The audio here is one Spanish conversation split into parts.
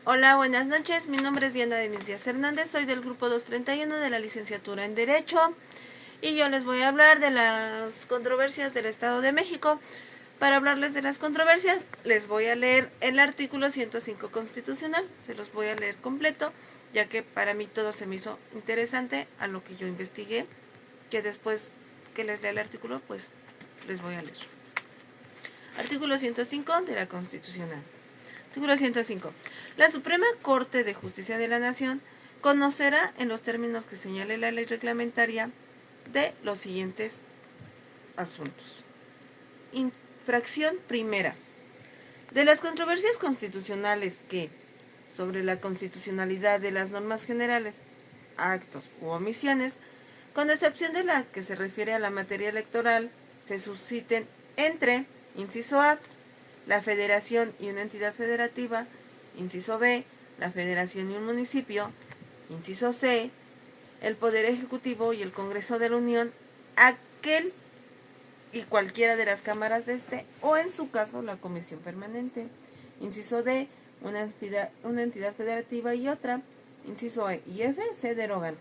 Hola, buenas noches. Mi nombre es Diana Denis Díaz Hernández. Soy del grupo 231 de la licenciatura en Derecho y yo les voy a hablar de las controversias del Estado de México. Para hablarles de las controversias, les voy a leer el artículo 105 constitucional. Se los voy a leer completo, ya que para mí todo se me hizo interesante a lo que yo investigué, que después que les lea el artículo, pues les voy a leer. Artículo 105 de la Constitucional. Artículo 105. La Suprema Corte de Justicia de la Nación conocerá en los términos que señale la ley reglamentaria de los siguientes asuntos. Infracción primera. De las controversias constitucionales que, sobre la constitucionalidad de las normas generales, actos u omisiones, con excepción de la que se refiere a la materia electoral, se susciten entre, inciso A, la federación y una entidad federativa, inciso B, la federación y un municipio, inciso C, el Poder Ejecutivo y el Congreso de la Unión, aquel y cualquiera de las cámaras de este, o en su caso la Comisión Permanente, inciso D, una entidad federativa y otra, inciso E y F se derogan,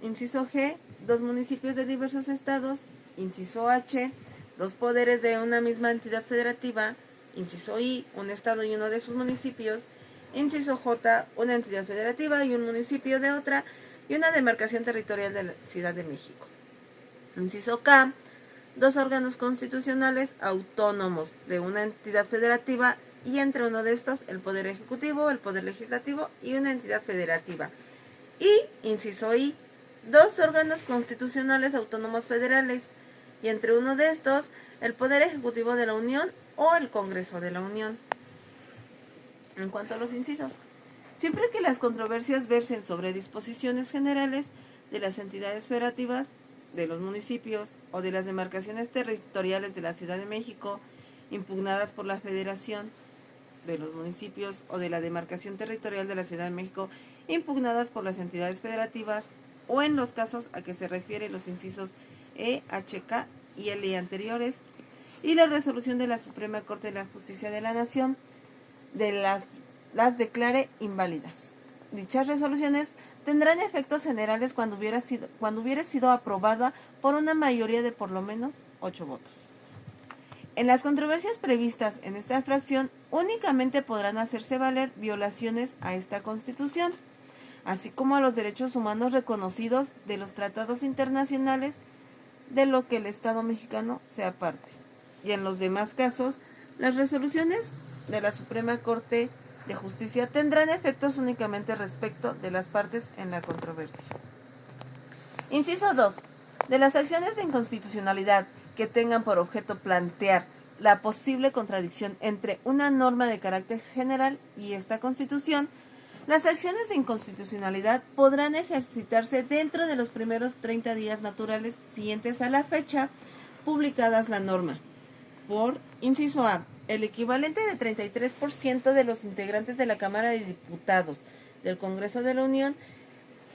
inciso G, dos municipios de diversos estados, inciso H, dos poderes de una misma entidad federativa, inciso I, un estado y uno de sus municipios, inciso J, una entidad federativa y un municipio de otra, y una demarcación territorial de la Ciudad de México. Inciso K, dos órganos constitucionales autónomos de una entidad federativa y entre uno de estos el Poder Ejecutivo, el Poder Legislativo y una entidad federativa. Y, inciso I, dos órganos constitucionales autónomos federales y entre uno de estos el Poder Ejecutivo de la Unión o el Congreso de la Unión. En cuanto a los incisos, siempre que las controversias versen sobre disposiciones generales de las entidades federativas, de los municipios o de las demarcaciones territoriales de la Ciudad de México, impugnadas por la Federación, de los municipios o de la demarcación territorial de la Ciudad de México, impugnadas por las entidades federativas, o en los casos a que se refieren los incisos E, H, K y L anteriores, y la resolución de la Suprema Corte de la Justicia de la Nación las declare inválidas. Dichas resoluciones tendrán efectos generales cuando hubiera sido aprobada por una mayoría de por lo menos 8 votos. En las controversias previstas en esta fracción únicamente podrán hacerse valer violaciones a esta Constitución, así como a los derechos humanos reconocidos de los tratados internacionales de lo que el Estado mexicano sea parte. Y en los demás casos, las resoluciones de la Suprema Corte de Justicia tendrán efectos únicamente respecto de las partes en la controversia. Inciso 2. De las acciones de inconstitucionalidad que tengan por objeto plantear la posible contradicción entre una norma de carácter general y esta Constitución, las acciones de inconstitucionalidad podrán ejercitarse dentro de los primeros 30 días naturales siguientes a la fecha publicadas la norma. Por inciso A, el equivalente de 33% de los integrantes de la Cámara de Diputados del Congreso de la Unión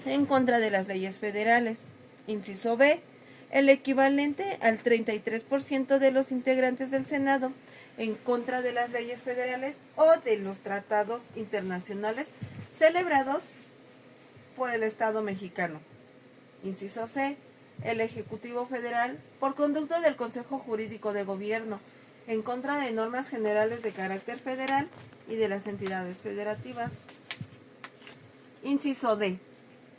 en contra de las leyes federales. Inciso B, el equivalente al 33% de los integrantes del Senado en contra de las leyes federales o de los tratados internacionales celebrados por el Estado mexicano. Inciso C, el Ejecutivo Federal, por conducto del Consejo Jurídico de Gobierno, en contra de normas generales de carácter federal y de las entidades federativas. Inciso D,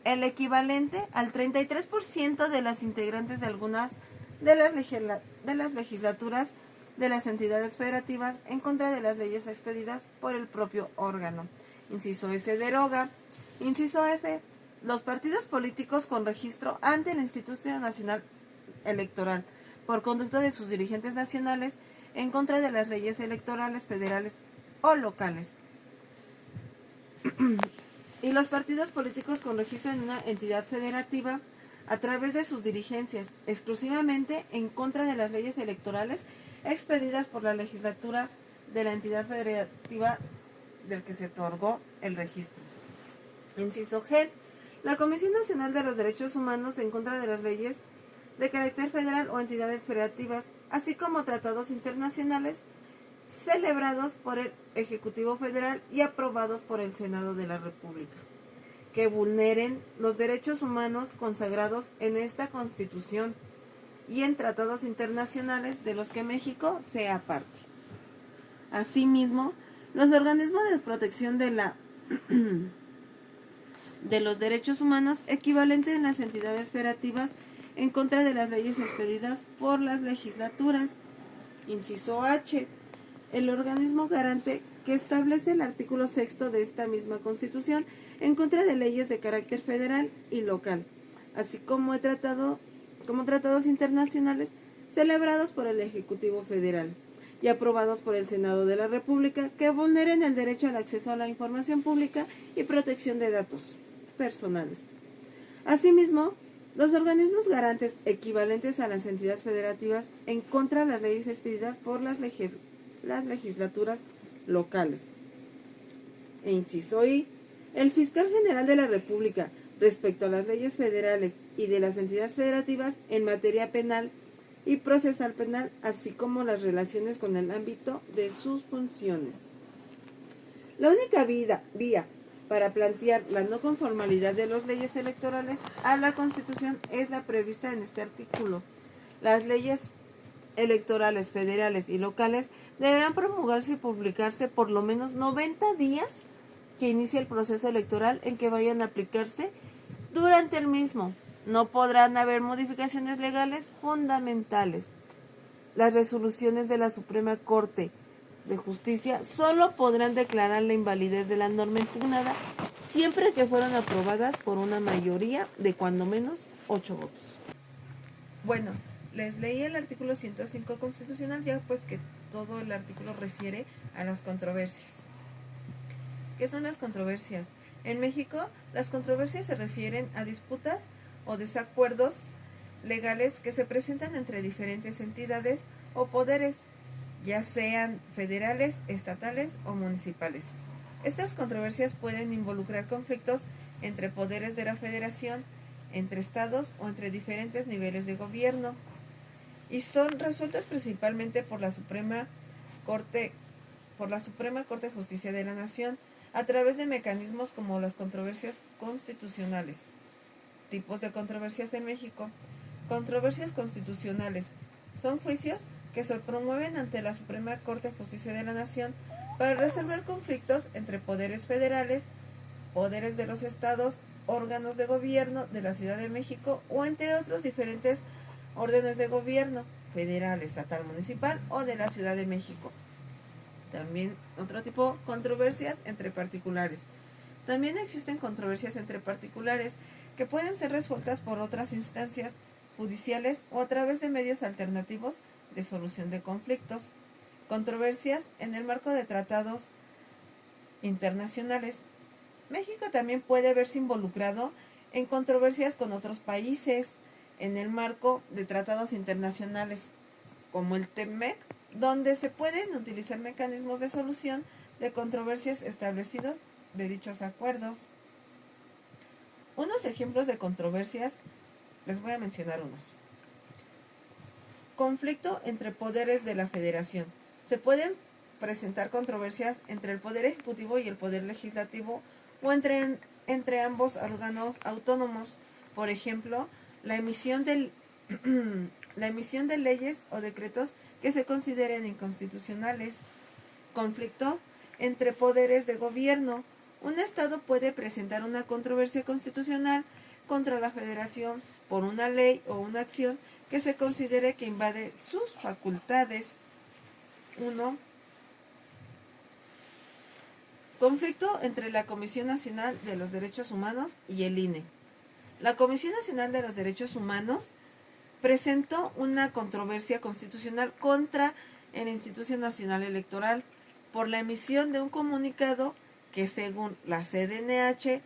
el equivalente al 33% de las integrantes de algunas de las legislaturas de las entidades federativas en contra de las leyes expedidas por el propio órgano. Inciso S, deroga. Inciso F, los partidos políticos con registro ante el Instituto Nacional Electoral, por conducta de sus dirigentes nacionales en contra de las leyes electorales federales o locales. Y los partidos políticos con registro en una entidad federativa a través de sus dirigencias, exclusivamente en contra de las leyes electorales expedidas por la legislatura de la entidad federativa del que se otorgó el registro. Inciso G, la Comisión Nacional de los Derechos Humanos en contra de las leyes de carácter federal o entidades federativas, así como tratados internacionales celebrados por el Ejecutivo Federal y aprobados por el Senado de la República, que vulneren los derechos humanos consagrados en esta Constitución y en tratados internacionales de los que México sea parte. Asimismo, los organismos de protección de los derechos humanos equivalentes en las entidades federativas en contra de las leyes expedidas por las legislaturas. Inciso H. El organismo garante que establece el artículo 6 de esta misma Constitución en contra de leyes de carácter federal y local, así como tratados internacionales celebrados por el Ejecutivo Federal y aprobados por el Senado de la República que vulneren el derecho al acceso a la información pública y protección de datos personales. Asimismo, los organismos garantes equivalentes a las entidades federativas en contra de las leyes expedidas por las legislaturas locales. E inciso I. El fiscal general de la República, respecto a las leyes federales y de las entidades federativas en materia penal y procesal penal, así como las relaciones con el ámbito de sus funciones. La única vía para plantear la no conformalidad de las leyes electorales a la Constitución es la prevista en este artículo. Las leyes electorales federales y locales deberán promulgarse y publicarse por lo menos 90 días que inicie el proceso electoral en que vayan a aplicarse durante el mismo. No podrán haber modificaciones legales fundamentales. Las resoluciones de la Suprema Corte de Justicia solo podrán declarar la invalidez de la norma impugnada siempre que fueron aprobadas por una mayoría de cuando menos 8 votos. Bueno, les leí el artículo 105 constitucional, ya pues que todo el artículo refiere a las controversias. ¿Qué son las controversias? En México, las controversias se refieren a disputas o desacuerdos legales que se presentan entre diferentes entidades o poderes, ya sean federales, estatales o municipales. Estas controversias pueden involucrar conflictos entre poderes de la federación, entre estados o entre diferentes niveles de gobierno, y son resueltas principalmente por la Suprema Corte de Justicia de la Nación, a través de mecanismos como las controversias constitucionales. Tipos de controversias en México. Controversias constitucionales son juicios que se promueven ante la Suprema Corte de Justicia de la Nación para resolver conflictos entre poderes federales, poderes de los estados, órganos de gobierno de la Ciudad de México o entre otros diferentes órdenes de gobierno, federal, estatal, municipal o de la Ciudad de México. También otro tipo, controversias entre particulares. También existen controversias entre particulares que pueden ser resueltas por otras instancias judiciales o a través de medios alternativos de solución de conflictos. Controversias en el marco de tratados internacionales. México también puede verse involucrado en controversias con otros países en el marco de tratados internacionales, como el TEMEC, donde se pueden utilizar mecanismos de solución de controversias establecidos de dichos acuerdos. Unos ejemplos de controversias, les voy a mencionar unos. Conflicto entre poderes de la Federación. Se pueden presentar controversias entre el Poder Ejecutivo y el Poder Legislativo o entre ambos órganos autónomos. Por ejemplo, la emisión de leyes o decretos que se consideren inconstitucionales. Conflicto entre poderes de gobierno. Un Estado puede presentar una controversia constitucional contra la Federación por una ley o una acción que se considere que invade sus facultades. 1. Conflicto entre la Comisión Nacional de los Derechos Humanos y el INE. La Comisión Nacional de los Derechos Humanos presentó una controversia constitucional contra el Instituto Nacional Electoral por la emisión de un comunicado que, según la CNDH,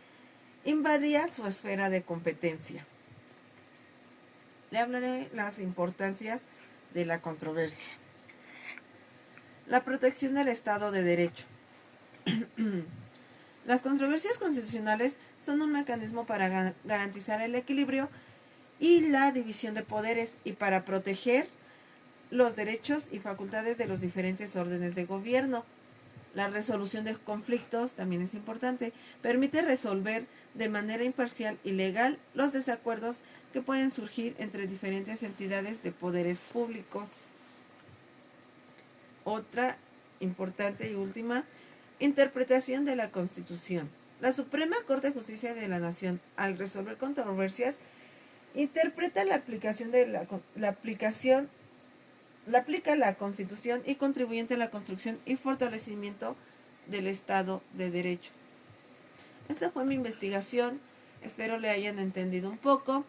invadía su esfera de competencia. Le hablaré las importancias de la controversia. La protección del Estado de Derecho. Las controversias constitucionales son un mecanismo para garantizar el equilibrio y la división de poderes y para proteger los derechos y facultades de los diferentes órdenes de gobierno. La resolución de conflictos también es importante. Permite resolver de manera imparcial y legal los desacuerdos que pueden surgir entre diferentes entidades de poderes públicos. Otra importante y última, interpretación de la Constitución. La Suprema Corte de Justicia de la Nación, al resolver controversias, interpreta aplica la Constitución y contribuye a la construcción y fortalecimiento del Estado de Derecho. Esta fue mi investigación. Espero le hayan entendido un poco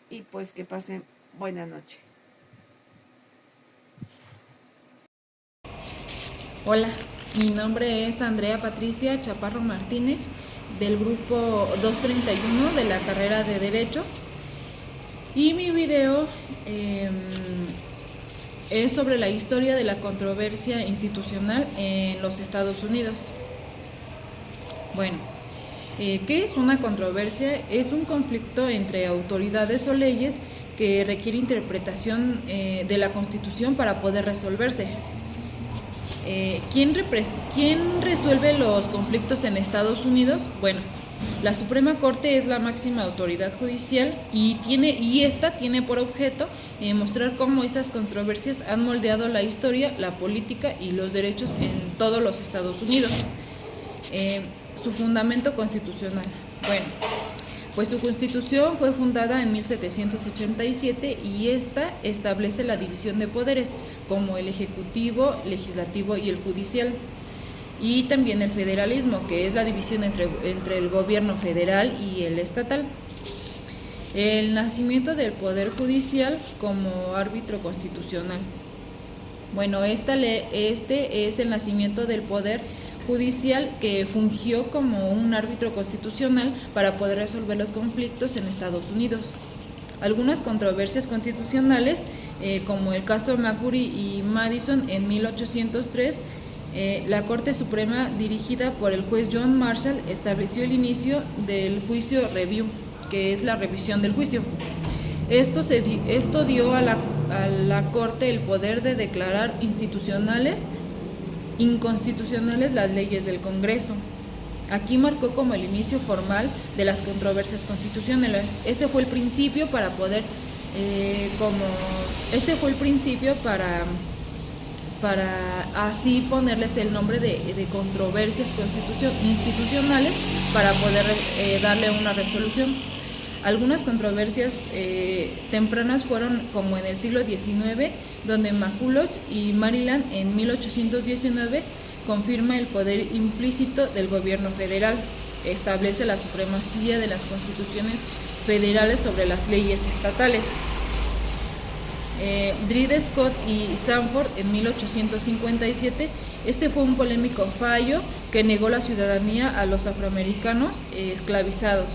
y pues que pasen buena noche. Hola, mi nombre es Andrea Patricia Chaparro Martínez, del grupo 231 de la carrera de Derecho, y mi video es sobre la historia de la controversia institucional en los Estados Unidos. Bueno, ¿qué es una controversia? Es un conflicto entre autoridades o leyes que requiere interpretación de la Constitución para poder resolverse. ¿Quién resuelve los conflictos en Estados Unidos? Bueno, la Suprema Corte es la máxima autoridad judicial y esta tiene por objeto mostrar cómo estas controversias han moldeado la historia, la política y los derechos en todos los Estados Unidos. Su fundamento constitucional. Bueno, pues su constitución fue fundada en 1787 y esta establece la división de poderes como el ejecutivo, legislativo y el judicial. Y también el federalismo, que es la división entre el gobierno federal y el estatal. El nacimiento del poder judicial como árbitro constitucional. Bueno, este es el nacimiento del poder judicial que fungió como un árbitro constitucional para poder resolver los conflictos en Estados Unidos. Algunas controversias constitucionales, como el caso McCurry y Madison en 1803, la Corte Suprema, dirigida por el juez John Marshall, estableció el inicio del juicio review, que es la revisión del juicio. Esto dio a la Corte el poder de declarar inconstitucionales las leyes del Congreso. Aquí marcó como el inicio formal de las controversias constitucionales. Este fue el principio para así ponerles el nombre de controversias institucionales para poder darle una resolución. Algunas controversias tempranas fueron como en el siglo XIX, donde McCulloch y Maryland en 1819 confirma el poder implícito del gobierno federal, establece la supremacía de las constituciones federales sobre las leyes estatales. Dred Scott y Sanford en 1857, este fue un polémico fallo que negó la ciudadanía a los afroamericanos esclavizados.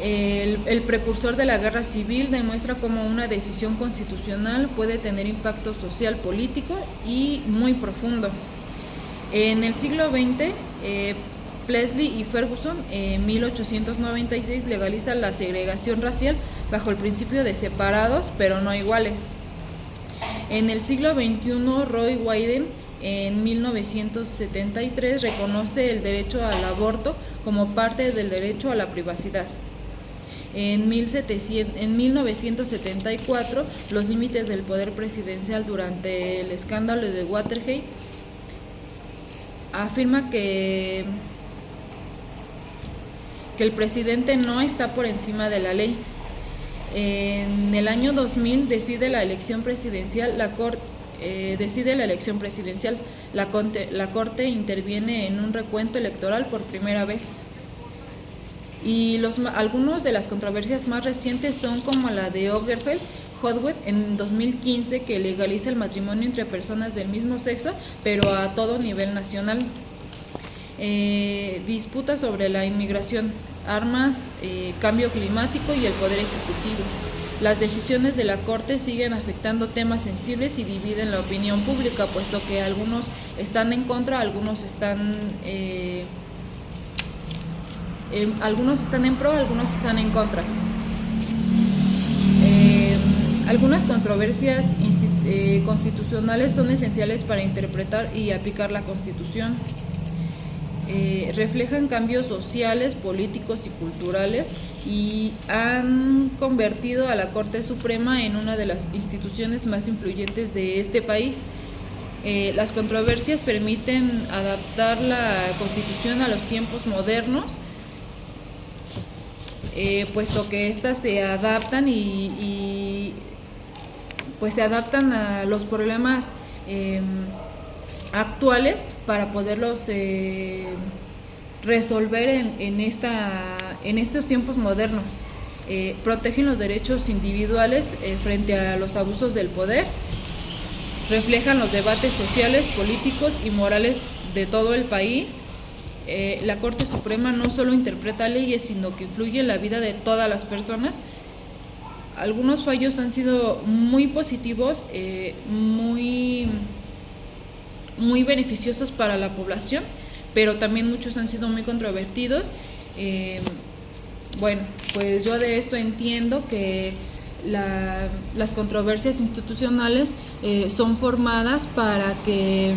El precursor de la guerra civil demuestra cómo una decisión constitucional puede tener impacto social, político y muy profundo. En el siglo XX, Plessy y Ferguson en 1896 legaliza la segregación racial bajo el principio de separados pero no iguales. En el siglo XXI, Roe Wade en 1973 reconoce el derecho al aborto como parte del derecho a la privacidad. En 1974, los límites del poder presidencial durante el escándalo de Watergate afirma que el presidente no está por encima de la ley. En el año 2000 decide la elección presidencial, la Corte interviene en un recuento electoral por primera vez. Y algunos de las controversias más recientes son como la de Obergefell-Howard en 2015, que legaliza el matrimonio entre personas del mismo sexo, pero a todo nivel nacional. Disputas sobre la inmigración, armas, cambio climático y el poder ejecutivo. Las decisiones de la Corte siguen afectando temas sensibles y dividen la opinión pública, puesto que algunos están en contra, algunos están en pro, algunos están en contra. Algunas controversias constitucionales son esenciales para interpretar y aplicar la Constitución. Reflejan cambios sociales, políticos y culturales y han convertido a la Corte Suprema en una de las instituciones más influyentes de este país. Las controversias permiten adaptar la Constitución a los tiempos modernos, puesto que éstas se adaptan pues se adaptan a los problemas actuales para poderlos resolver en estos tiempos modernos. Protegen los derechos individuales frente a los abusos del poder, reflejan los debates sociales, políticos y morales de todo el país. La Corte Suprema no solo interpreta leyes, sino que influye en la vida de todas las personas. Algunos fallos han sido muy positivos, muy beneficiosos para la población, pero también muchos han sido muy controvertidos. Bueno, pues yo de esto entiendo que las controversias institucionales son formadas para que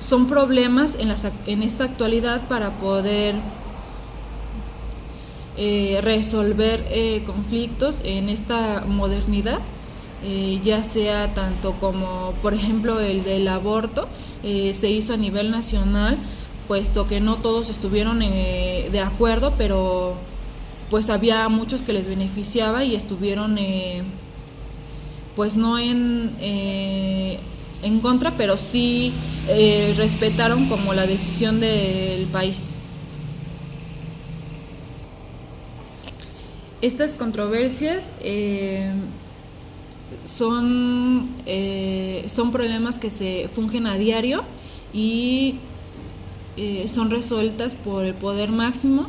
son problemas en esta actualidad para poder resolver conflictos en esta modernidad, ya sea tanto como, por ejemplo, el del aborto, se hizo a nivel nacional, puesto que no todos estuvieron de acuerdo, pero pues había muchos que les beneficiaba y estuvieron pues no en contra, pero sí respetaron como la decisión del país. Estas controversias son problemas que se fungen a diario y son resueltas por el poder máximo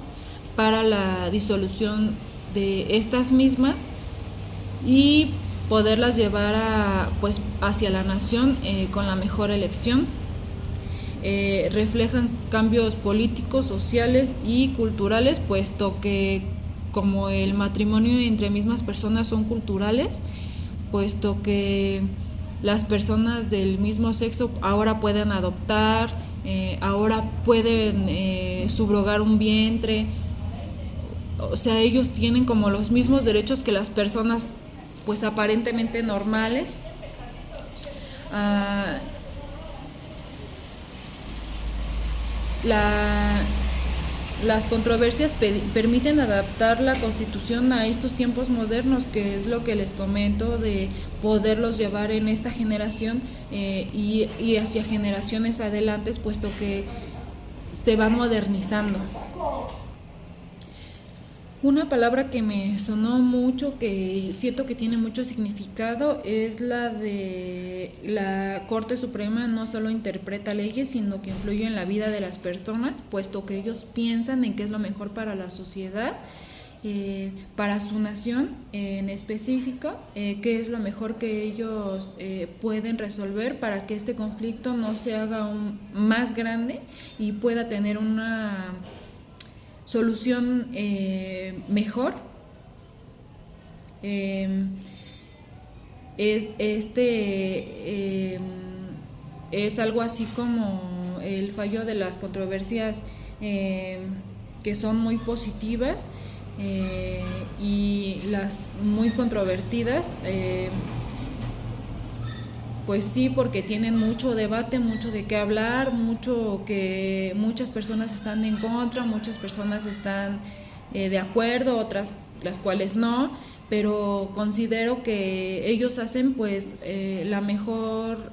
para la disolución de estas mismas y poderlas llevar pues hacia la nación con la mejor elección. Reflejan cambios políticos, sociales y culturales, puesto que como el matrimonio entre mismas personas son culturales, puesto que las personas del mismo sexo ahora pueden adoptar, ahora pueden subrogar un vientre, o sea, ellos tienen como los mismos derechos que las personas pues aparentemente normales. Las controversias permiten adaptar la Constitución a estos tiempos modernos, que es lo que les comento, de poderlos llevar en esta generación y hacia generaciones adelante, puesto que se van modernizando. Una palabra que me sonó mucho, que siento que tiene mucho significado, es la de la Corte Suprema. No solo interpreta leyes, sino que influye en la vida de las personas, puesto que ellos piensan en qué es lo mejor para la sociedad, para su nación en específico, qué es lo mejor que ellos pueden resolver para que este conflicto no se haga aún más grande y pueda tener una solución mejor. Es algo así como el fallo de las controversias que son muy positivas y las muy controvertidas, pues sí, porque tienen mucho debate, mucho de qué hablar, mucho que muchas personas están en contra, muchas personas están de acuerdo, otras las cuales no, pero considero que ellos hacen pues la mejor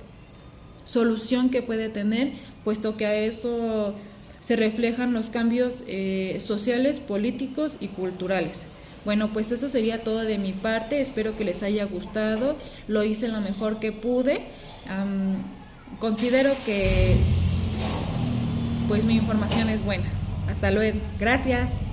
solución que puede tener, puesto que a eso se reflejan los cambios sociales, políticos y culturales. Bueno, pues eso sería todo de mi parte, espero que les haya gustado, lo hice lo mejor que pude. Considero que pues mi información es buena. Hasta luego, gracias.